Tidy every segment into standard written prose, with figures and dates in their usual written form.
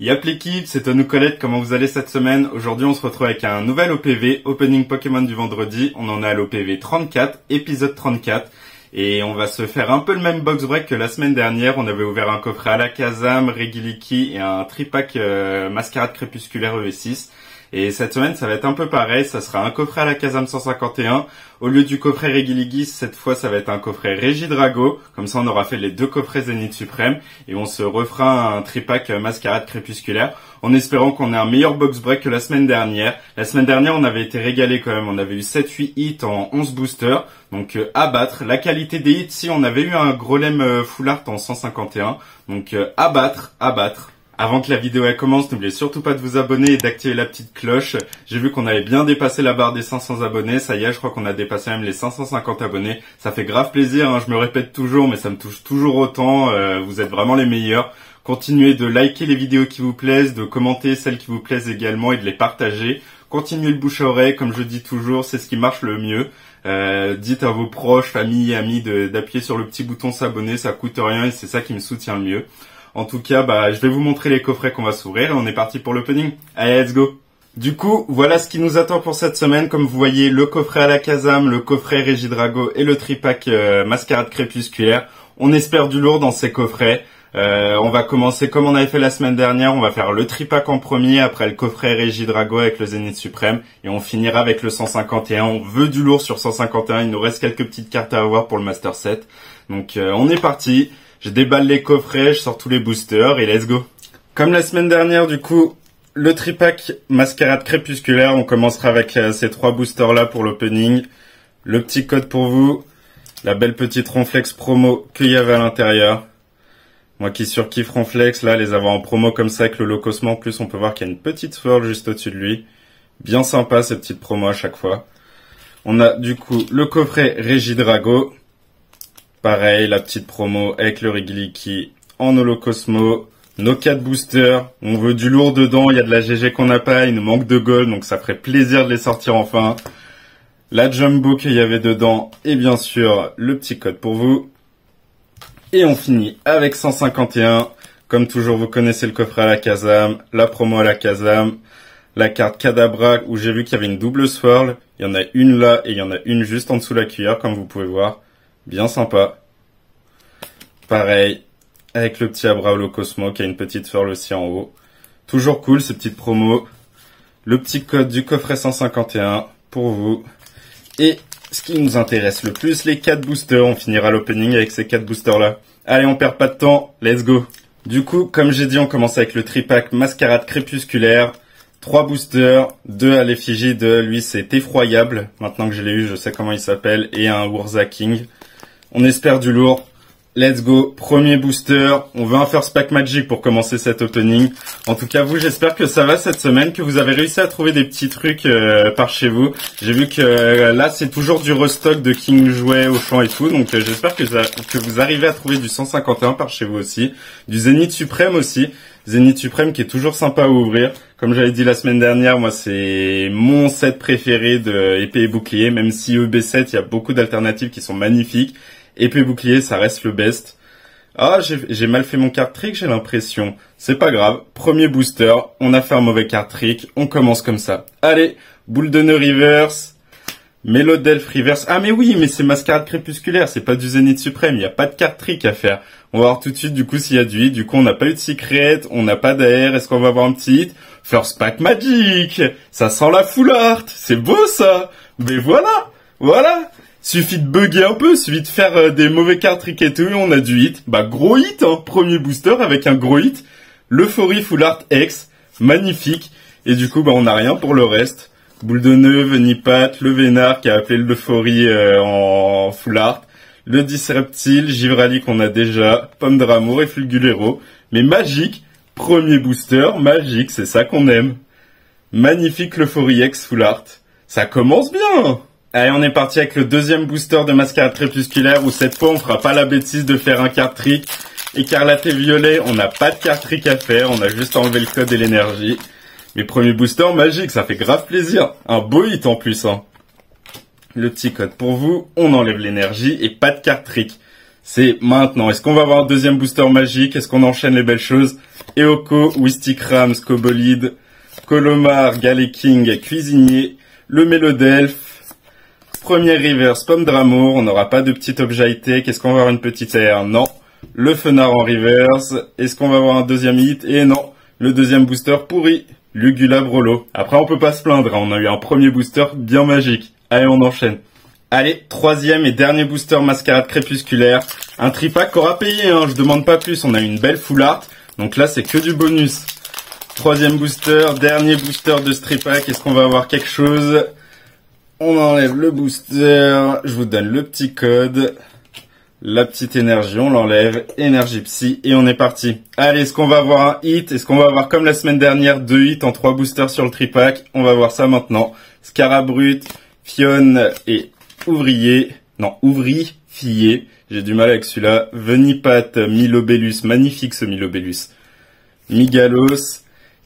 Yap l'équipe, c'est Tonou Colette, comment vous allez cette semaine? Aujourd'hui on se retrouve avec un nouvel OPV, Opening Pokémon du vendredi. On en est à l'OPV 34, épisode 34. Et on va se faire un peu le même box break que la semaine dernière. On avait ouvert un coffret Alakazam, Regiliki et un tripack Mascarade Crépusculaire EV6. Et cette semaine, ça va être un peu pareil. Ça sera un coffret Alakazam 151. Au lieu du coffret Regiliki, cette fois, ça va être un coffret Regidrago. Comme ça, on aura fait les deux coffrets Zénith Suprême. Et on se refera un tripack Mascarade Crépusculaire. En espérant qu'on ait un meilleur box break que la semaine dernière. La semaine dernière, on avait été régalé quand même. On avait eu 7-8 hits en 11 boosters. Donc, à battre. La qualité des hits, si, on avait eu un Grolem Full Art en 151. Donc, à battre. Avant que la vidéo elle commence, n'oubliez surtout pas de vous abonner et d'activer la petite cloche. J'ai vu qu'on avait bien dépassé la barre des 500 abonnés. Ça y est, je crois qu'on a dépassé même les 550 abonnés. Ça fait grave plaisir, hein. Je me répète toujours, mais ça me touche toujours autant. Vous êtes vraiment les meilleurs. Continuez de liker les vidéos qui vous plaisent, de commenter celles qui vous plaisent également et de les partager. Continuez le bouche à oreille, comme je dis toujours, c'est ce qui marche le mieux. Dites à vos proches, familles, amis d'appuyer sur le petit bouton s'abonner, ça coûte rien et c'est ça qui me soutient le mieux. En tout cas, je vais vous montrer les coffrets qu'on va s'ouvrir et on est parti pour l'opening. Allez, let's go! Du coup, voilà ce qui nous attend pour cette semaine. Comme vous voyez, le coffret Alakazam, le coffret Regidrago et le tripack Mascarade Crépusculaire. On espère du lourd dans ces coffrets. On va commencer comme on avait fait la semaine dernière. On va faire le tripack en premier, après le coffret Regidrago avec le Zénith Suprême. Et on finira avec le 151. On veut du lourd sur 151. Il nous reste quelques petites cartes à avoir pour le Master Set. Donc, on est parti. Je déballe les coffrets, je sors tous les boosters et let's go. Comme la semaine dernière, du coup, le tripack Mascarade Crépusculaire, on commencera avec ces trois boosters là pour l'opening. Le petit code pour vous, la belle petite Ronflex promo qu'il y avait à l'intérieur. Moi qui surkiffe Ronflex, là, les avoir en promo comme ça avec le Locosmo, en plus on peut voir qu'il y a une petite swirl juste au-dessus de lui. Bien sympa ces petites promos à chaque fois. On a du coup le coffret Regidrago. Pareil, la petite promo avec le Regiliki en Holocosmo. Nos 4 boosters. On veut du lourd dedans. Il y a de la GG qu'on n'a pas. Il nous manque de gold. Donc ça ferait plaisir de les sortir enfin. La Jumbo qu'il y avait dedans. Et bien sûr, le petit code pour vous. Et on finit avec 151. Comme toujours, vous connaissez le coffret Alakazam. La promo Alakazam. La carte Kadabra où j'ai vu qu'il y avait une double swirl. Il y en a une là et il y en a une juste en dessous de la cuillère comme vous pouvez voir. Bien sympa. Pareil, avec le petit Abra Holocosmo qui a une petite swirl aussi en haut. Toujours cool ces petites promos. Le petit code du coffret 151 pour vous. Et ce qui nous intéresse le plus, les 4 boosters. On finira l'opening avec ces 4 boosters là. Allez, on perd pas de temps. Let's go. Du coup, comme j'ai dit, on commence avec le tripack Mascarade Crépusculaire. 3 boosters, 2 à l'effigie de lui, c'est effroyable. Maintenant que je l'ai eu, je sais comment il s'appelle. Et un Urza King. On espère du lourd. Let's go. Premier booster. On veut un first pack magic pour commencer cet opening. En tout cas, vous, j'espère que ça va cette semaine, que vous avez réussi à trouver des petits trucs par chez vous. J'ai vu que là, c'est toujours du restock de King Jouet, Auchan et tout. Donc, j'espère que vous arrivez à trouver du 151 par chez vous aussi. Du Zénith Suprême aussi. Zénith Suprême qui est toujours sympa à ouvrir. Comme j'avais dit la semaine dernière, moi, c'est mon set préféré de épée et bouclier. Même si EB7, il y a beaucoup d'alternatives qui sont magnifiques. Épée bouclier, ça reste le best. Ah, j'ai mal fait mon card trick, j'ai l'impression. C'est pas grave. Premier booster, on a fait un mauvais card trick. On commence comme ça. Allez, boule de nœud reverse. Mélodelph reverse. Ah mais oui, mais c'est Mascarade Crépusculaire, c'est pas du Zénith Suprême. Il n'y a pas de card trick à faire. On va voir tout de suite du coup s'il y a du hit. Du coup, on n'a pas eu de secret, on n'a pas d'air. Est-ce qu'on va avoir un petit hit? First pack magic. Ça sent la full art. C'est beau ça. Mais voilà. Suffit de bugger un peu, suffit de faire des mauvais card tricks et tout, on a du hit. Gros hit, hein, premier booster avec un gros hit. L'Euphorie Full Art X, magnifique. Et du coup, on n'a rien pour le reste. Boule de nœud, Venipat, le Vénard qui a appelé l'Euphorie en Full Art. Le Disreptile, Givrali qu'on a déjà, Pomme d'Amour et Fulgulero. Mais magique, premier booster, magique, c'est ça qu'on aime. Magnifique l'Euphorie X Full Art. Ça commence bien. Allez, on est parti avec le deuxième booster de Mascarade Crépusculaire où cette fois on fera pas la bêtise de faire un card trick. Écarlate et violet, on n'a pas de card trick à faire, on a juste enlevé le code et l'énergie. Mais premier booster magique, ça fait grave plaisir. Un beau hit en plus, hein. Le petit code pour vous, on enlève l'énergie et pas de card trick. C'est maintenant. Est-ce qu'on va avoir un deuxième booster magique? Est-ce qu'on enchaîne les belles choses? Eoko, Wistikram, Scobolide, Colomar, Galeking, Cuisinier, le Mélodelph, premier reverse, Pomme d'Amour, on n'aura pas de petit objet high-tech. Est-ce qu'on va avoir une petite air? Non. Le Fenard en reverse. Est-ce qu'on va avoir un deuxième hit? Et non. Le deuxième booster pourri. Lugula Brolo. Après, on peut pas se plaindre, hein. On a eu un premier booster bien magique. Allez, on enchaîne. Allez, troisième et dernier booster Mascarade Crépusculaire. Un tripack qu'aura payé, hein. Je demande pas plus. On a eu une belle full art. Donc là, c'est que du bonus. Troisième booster, dernier booster de ce tripack. Est-ce qu'on va avoir quelque chose? On enlève le booster. Je vous donne le petit code. La petite énergie, on l'enlève. Énergie psy et on est parti. Allez, est-ce qu'on va avoir un hit? Est-ce qu'on va avoir comme la semaine dernière 2 hits en 3 boosters sur le tripack? On va voir ça maintenant. Scarabrut, Fionne et Ouvrier. Non, Ouvrifié. J'ai du mal avec celui-là. Venipat, Milobellus. Magnifique ce Milobellus. Migalos.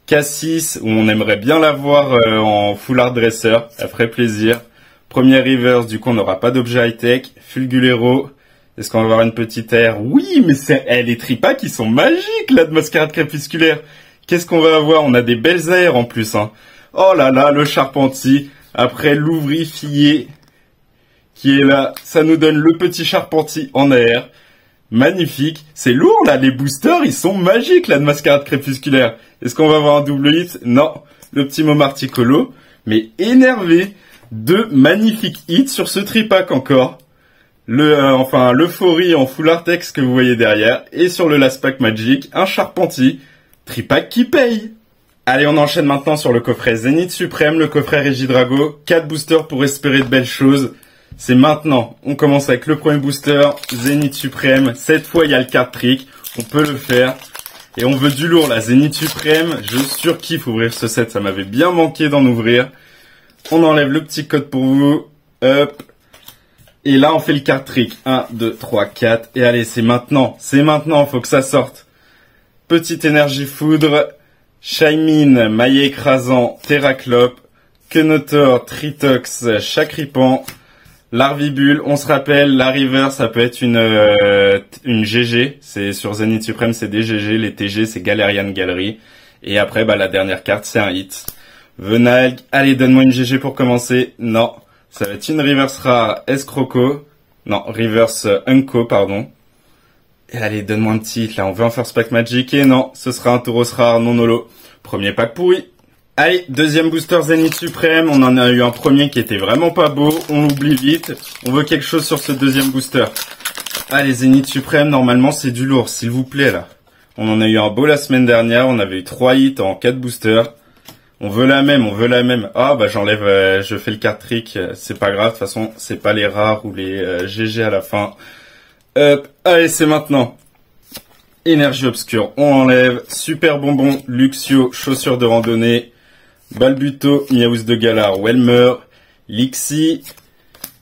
Cassis, où on aimerait bien l'avoir en full art dresser. Ça ferait plaisir. Premier reverse, du coup on n'aura pas d'objet high-tech. Fulgulero. Est-ce qu'on va avoir une petite air? Oui, mais les tripacks, ils sont magiques, là, de Mascarade Crépusculaire. Qu'est-ce qu'on va avoir? On a des belles aires, en plus, hein. Oh là là, le Charpentier. Après, l'Ouvrifié, qui est là. Ça nous donne le petit Charpentier en air. Magnifique. C'est lourd, là. Les boosters, ils sont magiques, là, de Mascarade Crépusculaire. Est-ce qu'on va avoir un double hit? Non. Le petit Momarticolo. Mais énervé. 2 magnifiques hits sur ce tripack encore. L'euphorie en full artex que vous voyez derrière. Et sur le last pack magic, un Charpentier. Tripack qui paye. Allez, on enchaîne maintenant sur le coffret Zénith Suprême, le coffret Régidrago. 4 boosters pour espérer de belles choses. C'est maintenant. On commence avec le premier booster, Zénith Suprême. Cette fois, il y a le card trick. On peut le faire. Et on veut du lourd, la Zénith Suprême. Je surkiffe ouvrir ce set. Ça m'avait bien manqué d'en ouvrir. On enlève le petit code pour vous. Hop. Et là, on fait le card trick. 1, 2, 3, 4. Et allez, c'est maintenant. C'est maintenant, faut que ça sorte. Petite énergie foudre. Shaymin, maillet écrasant, Terraclope. Kenotor, Tritox, Chacripan. Larvibule. On se rappelle, la river, ça peut être une GG. C'est sur Zénith Suprême, c'est des GG. Les TG, c'est Galerian Gallery. Et après, la dernière carte, c'est un hit. Venalg. Allez, donne-moi une GG pour commencer. Non. Ça va être une reverse rare Escroco. Non, reverse Unco, pardon. Et allez, donne-moi un petit hit, là. On veut un first pack magic. Et non, ce sera un Tauros rare non holo. Premier pack pourri. Allez, deuxième booster Zénith Suprême. On en a eu un premier qui était vraiment pas beau. On l'oublie vite. On veut quelque chose sur ce deuxième booster. Allez, Zénith Suprême, normalement, c'est du lourd, s'il vous plaît, là. On en a eu un beau la semaine dernière. On avait eu 3 hits en 4 boosters. On veut la même, on veut la même. Ah, j'enlève, je fais le card trick. C'est pas grave, de toute façon, c'est pas les rares ou les GG à la fin. Hop, allez, c'est maintenant. Énergie obscure, on enlève. Super bonbon, Luxio, chaussures de randonnée. Balbuto, Miaous de Galar, Welmer. Lixi,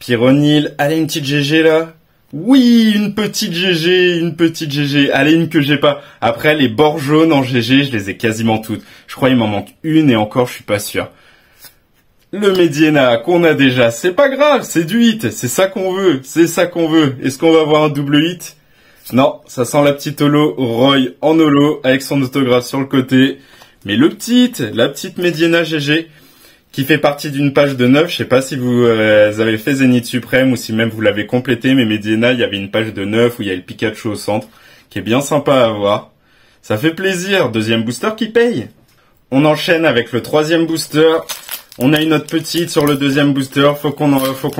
Pyronil. Allez, une petite GG là. Oui, une petite GG, une petite GG. Allez, une que j'ai pas. Après, les bords jaunes en GG, je les ai quasiment toutes. Je crois qu'il m'en manque une et encore, je suis pas sûr. Le Mediena qu'on a déjà, c'est pas grave, c'est du hit. C'est ça qu'on veut, c'est ça qu'on veut. Est-ce qu'on va avoir un double hit? Non, ça sent la petite holo, Roy en holo, avec son autographe sur le côté. Mais la petite Mediena GG, qui fait partie d'une page de 9. Je sais pas si vous avez fait Zénith Suprême ou si même vous l'avez complété, mais Mediena, il y avait une page de 9 où il y a le Pikachu au centre, qui est bien sympa à avoir. Ça fait plaisir. Deuxième booster qui paye. On enchaîne avec le troisième booster. On a une autre petite sur le deuxième booster. Faut qu'on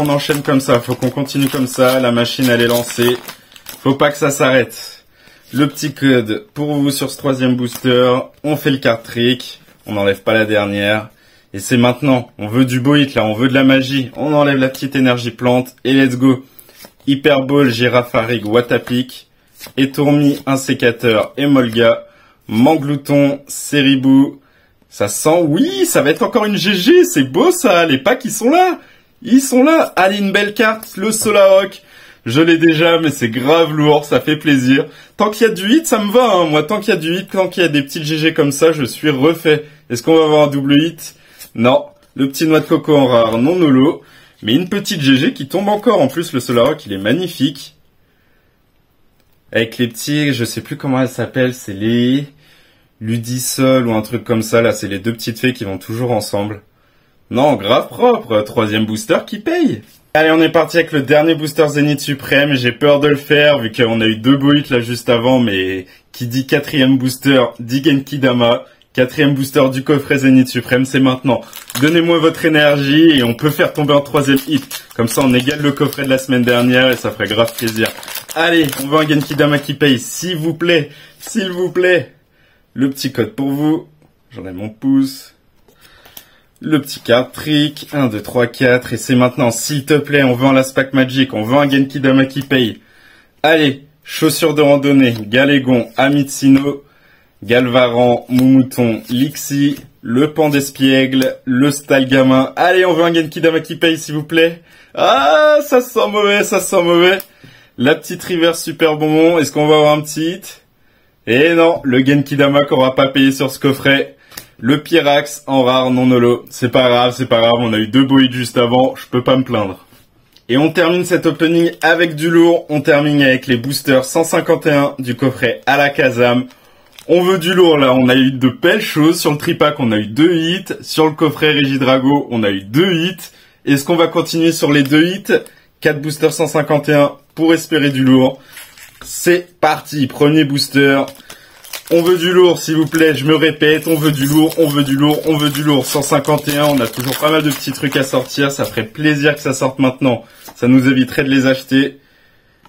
enchaîne comme ça. Faut qu'on continue comme ça. La machine, elle est lancée. Faut pas que ça s'arrête. Le petit code pour vous sur ce troisième booster. On fait le card trick. On n'enlève pas la dernière. Et c'est maintenant. On veut du beau hit là. On veut de la magie. On enlève la petite énergie plante. Et let's go. Hyperball, Girafarig, Watapic. Étourmi, un sécateur, Emolga. Manglouton, Ceribou. Ça sent, oui, ça va être encore une GG. C'est beau ça. Les packs, ils sont là. Ils sont là. Allez, une belle carte. Le Solarok. Je l'ai déjà, mais c'est grave lourd, ça fait plaisir. Tant qu'il y a du hit, ça me va, hein. Moi, tant qu'il y a du hit, tant qu'il y a des petites GG comme ça, je suis refait. Est-ce qu'on va avoir un double hit? Non. Le petit noix de coco en rare, non holo. Mais une petite GG qui tombe encore. En plus, le Solarok, il est magnifique. avec les petits, je sais plus comment elles s'appellent, c'est les Ludisol ou un truc comme ça, là, c'est les deux petites fées qui vont toujours ensemble. Non, grave propre, troisième booster qui paye. Allez, on est parti avec le dernier booster Zénith Suprême, j'ai peur de le faire vu qu'on a eu 2 beaux hits là juste avant, mais qui dit quatrième booster dit Genkidama. Quatrième booster du coffret Zénith Suprême, c'est maintenant. Donnez-moi votre énergie et on peut faire tomber un troisième hit. Comme ça, on égale le coffret de la semaine dernière et ça ferait grave plaisir. Allez, on veut un Genkidama qui paye, s'il vous plaît. S'il vous plaît. Le petit code pour vous. J'en ai mon pouce. Le petit card trick. 1, 2, 3, 4. Et c'est maintenant, s'il te plaît, on veut un Last Pack Magic. On veut un Genkidama qui paye. Allez, chaussures de randonnée. Galégon, Amitsino. Galvaran, Moumouton, Lixi, le pan d'espiègle, le style gamin. Allez, on veut un Genkidama qui paye, s'il vous plaît. Ah, ça sent mauvais, ça sent mauvais. La petite reverse super bonbon. Est-ce qu'on va avoir un petit hit? Eh non, le Genkidama qu'on aura pas payé sur ce coffret. Le Pyrax en rare non holo. C'est pas grave, c'est pas grave. On a eu 2 beaux hits juste avant. Je peux pas me plaindre. Et on termine cet opening avec du lourd. On termine avec les boosters 151 du coffret à la Kazam. On veut du lourd là, on a eu de belles choses. Sur le tripack, on a eu 2 hits. Sur le coffret Régidrago, on a eu 2 hits. Est-ce qu'on va continuer sur les 2 hits? 4 boosters 151 pour espérer du lourd. C'est parti, premier booster. On veut du lourd, s'il vous plaît, je me répète, on veut du lourd, on veut du lourd, on veut du lourd. 151, on a toujours pas mal de petits trucs à sortir. Ça ferait plaisir que ça sorte maintenant. Ça nous éviterait de les acheter.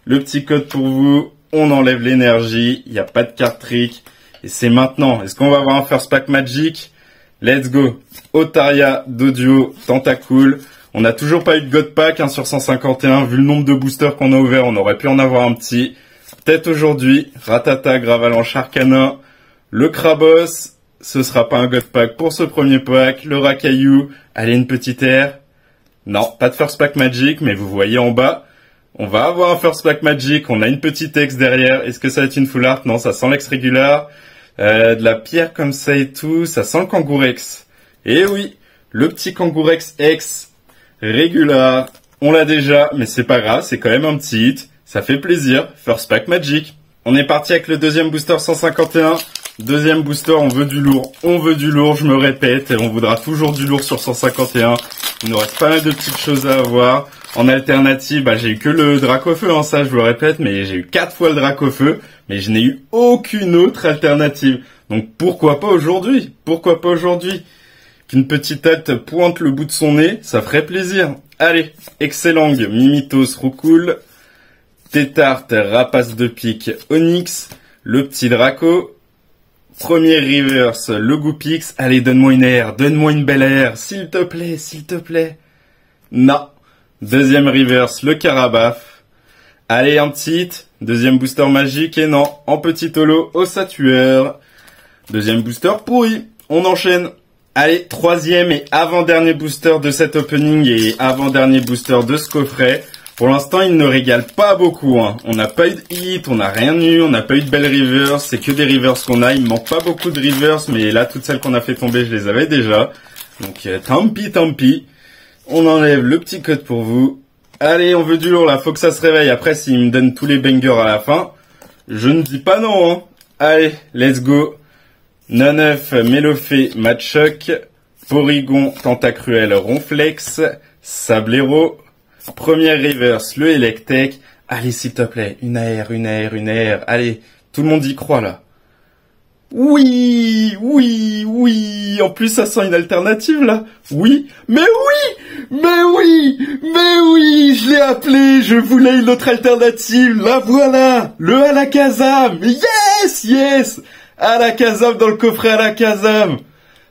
Le petit code pour vous, on enlève l'énergie. Il n'y a pas de carte trick. Et c'est maintenant. Est-ce qu'on va avoir un First Pack Magic? Let's go. Otaria, Dodio, Tentacool. On n'a toujours pas eu de God Pack sur 151. Vu le nombre de boosters qu'on a ouverts, on aurait pu en avoir un petit. Peut-être aujourd'hui. Ratata, Gravalanche, Arcana. Le Krabos. Ce sera pas un God Pack pour ce premier pack. Le Rakayu. Allez, une petite air. Non, pas de First Pack Magic, mais vous voyez en bas. On va avoir un First Pack Magic. On a une petite ex derrière. Est-ce que ça va être une full art? Non, ça sent l'ex régular. De la pierre comme ça et tout, ça sent le Kangourex. Et oui, le petit Kangourex X régular, on l'a déjà, mais c'est pas grave, c'est quand même un petit hit. Ça fait plaisir, First Pack Magic. On est parti avec le deuxième booster 151. Deuxième booster, on veut du lourd, je me répète, et on voudra toujours du lourd sur 151. Il nous reste pas mal de petites choses à avoir. En alternative, j'ai eu que le Dracofeu, ça je vous le répète, mais j'ai eu 4 fois le Dracofeu, mais je n'ai eu aucune autre alternative. Donc pourquoi pas aujourd'hui? Pourquoi pas aujourd'hui? Qu'une petite tête pointe le bout de son nez, ça ferait plaisir. Allez, Excellang, Mimitos, Roucoule, Tétarte, Rapace de pique, Onyx, le petit Draco, premier reverse, le Goupix. Allez, donne-moi une air, donne-moi une belle air, s'il te plaît, s'il te plaît. Non. Deuxième reverse, le Carabaf. Allez, un petit hit. Deuxième booster magique, et non, en petit holo, au Satueur. Deuxième booster pourri. On enchaîne. Allez, troisième et avant-dernier booster de cet opening et avant-dernier booster de ce coffret. Pour l'instant, il ne régale pas beaucoup. On n'a pas eu de hit, on n'a rien eu, on n'a pas eu de belles reverse. C'est que des reverse qu'on a. Il me manque pas beaucoup de reverse, mais là, toutes celles qu'on a fait tomber, je les avais déjà. Donc, tant pis, tant pis. On enlève le petit code pour vous. Allez, on veut du lourd là, faut que ça se réveille. Après, s'il me donne tous les bangers à la fin, je ne dis pas non. Allez, let's go. Nanef, Mélofée, Matchoc, Porygon, Tentacruel, Ronflex, Sablero, première reverse, le Electek. Allez, s'il te plaît, une AR, une AR, une AR. Allez, tout le monde y croit là. Oui, oui, oui. En plus, ça sent une alternative, là. Oui, mais oui, mais oui, mais oui. Je l'ai appelé, je voulais une autre alternative. La voilà, le Alakazam. Yes, yes. Alakazam dans le coffret Alakazam.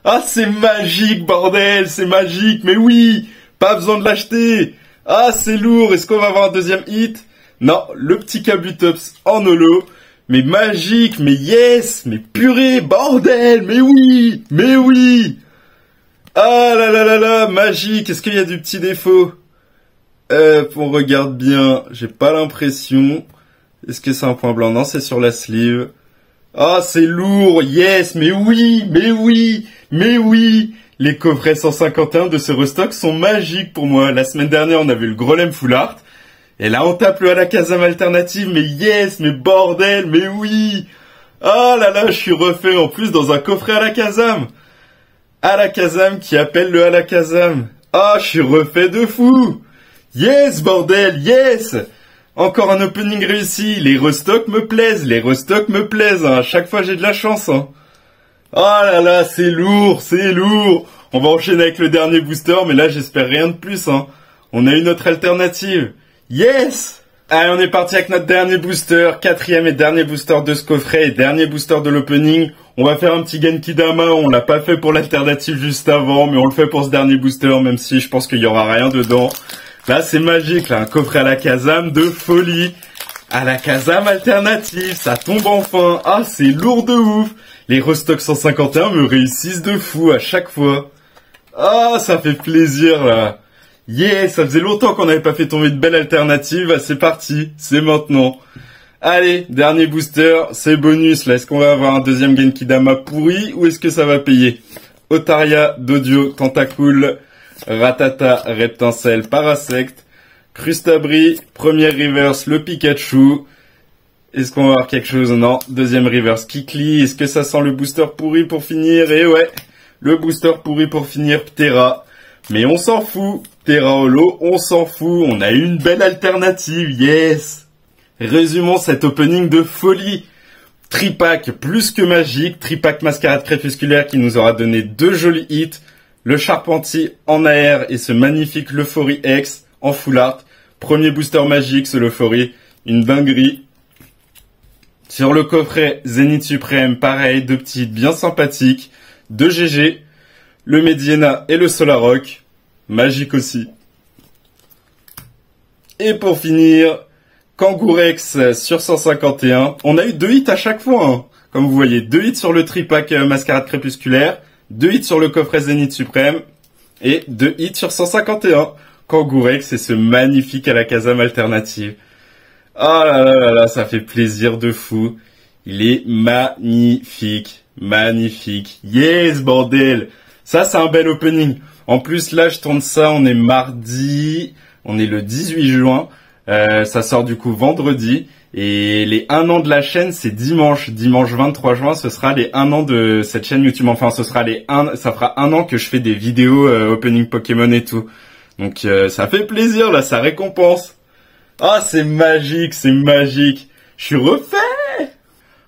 Ah, c'est magique, bordel, c'est magique. Mais oui, pas besoin de l'acheter. Ah, c'est lourd. Est-ce qu'on va avoir un deuxième hit? Non, le petit Kabutops en holo. Mais magique, mais yes, mais purée, bordel, mais oui, mais oui. Ah là là là là, magique, est-ce qu'il y a du petit défaut? On regarde bien, j'ai pas l'impression. Est-ce que c'est un point blanc? Non, c'est sur la sleeve. Ah, c'est lourd, yes, mais oui, mais oui, mais oui. Les coffrets 151 de ce restock sont magiques pour moi. La semaine dernière, on avait le Grolem Full Art. Et là, on tape le Alakazam alternative, mais yes, mais bordel, mais oui. Oh là là, je suis refait en plus dans un coffret Alakazam. Alakazam qui appelle le Alakazam. Ah, je suis refait de fou. Yes, bordel, yes. Encore un opening réussi. Les restocks me plaisent, hein. À chaque fois, j'ai de la chance, hein. Oh là là, c'est lourd, c'est lourd. On va enchaîner avec le dernier booster, mais là, j'espère rien de plus, hein. On a une autre alternative. Yes. Allez, on est parti avec notre dernier booster, quatrième et dernier booster de ce coffret et dernier booster de l'opening. On va faire un petit Genki Dama, on l'a pas fait pour l'alternative juste avant, mais on le fait pour ce dernier booster, même si je pense qu'il y aura rien dedans. Là, c'est magique, là, un coffret Alakazam de folie. Alakazam alternative, ça tombe enfin. Ah, c'est lourd de ouf. Les restocks 151 me réussissent de fou à chaque fois. Ah, ça fait plaisir, là. Yeah, ça faisait longtemps qu'on n'avait pas fait tomber de belles alternatives. Ah, c'est parti, c'est maintenant. Allez, dernier booster, c'est bonus là. Est-ce qu'on va avoir un deuxième Genki Dama pourri ou est-ce que ça va payer? Otaria, Dodio, Tentacool, Ratata, Reptincelle, Parasect, Crustabri, premier reverse, le Pikachu. Est-ce qu'on va avoir quelque chose? Non, deuxième reverse, Kikli. Est-ce que ça sent le booster pourri pour finir? Et ouais, le booster pourri pour finir, Ptera. Mais on s'en fout, Terra Holo, on s'en fout, on a une belle alternative, yes. Résumons cet opening de folie. Tripack plus que magique, Tripack Mascarade Crépusculaire qui nous aura donné deux jolis hits, le Charpentier en AR et ce magnifique Leuphorie X en full art. Premier booster magique, ce Leuphorie, une dinguerie. Sur le coffret Zénith Suprême, pareil, deux petits hits bien sympathiques, deux GG. Le Mediena et le Solarock. Magique aussi. Et pour finir, Kangourex sur 151. On a eu deux hits à chaque fois, hein. Comme vous voyez, deux hits sur le Tripack Mascarade Crépusculaire, deux hits sur le coffret Zénith Suprême, et deux hits sur 151. Kangourex et ce magnifique Alakazam alternative. Ah là là là là, ça fait plaisir de fou. Il est magnifique. Magnifique. Yes, bordel! Ça, c'est un bel opening. En plus, là, je tourne ça, on est mardi, on est le 18 juin. Ça sort du coup vendredi. Et les 1 an de la chaîne, c'est dimanche. Dimanche 23 juin, ce sera les 1 an de cette chaîne YouTube. Enfin, ça fera 1 an que je fais des vidéos opening Pokémon et tout. Donc, ça fait plaisir, là, ça récompense. Ah, c'est magique, c'est magique. Je suis refait!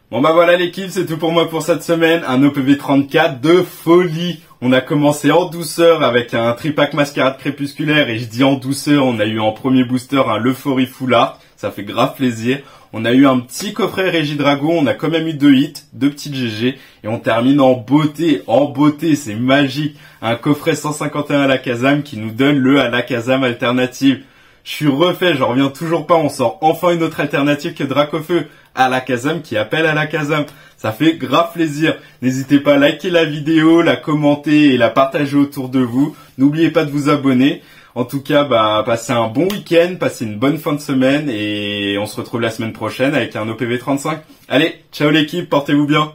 Bon bah voilà l'équipe, c'est tout pour moi pour cette semaine. Un OPV 34 de folie. On a commencé en douceur avec un Tripack Mascarade Crépusculaire. Et je dis en douceur, on a eu en premier booster un Leuphorie full art. Ça fait grave plaisir. On a eu un petit coffret Régidrago. On a quand même eu deux hits, deux petites GG. Et on termine en beauté. En beauté, c'est magique. Un coffret 151 Alakazam qui nous donne le Alakazam alternative. Je suis refait, j'en reviens toujours pas. On sort enfin une autre alternative que Dracofeu. Alakazam qui appelle Alakazam. Ça fait grave plaisir. N'hésitez pas à liker la vidéo, la commenter et la partager autour de vous. N'oubliez pas de vous abonner. En tout cas, bah, passez un bon week-end, passez une bonne fin de semaine et on se retrouve la semaine prochaine avec un OPV 35. Allez, ciao l'équipe, portez-vous bien.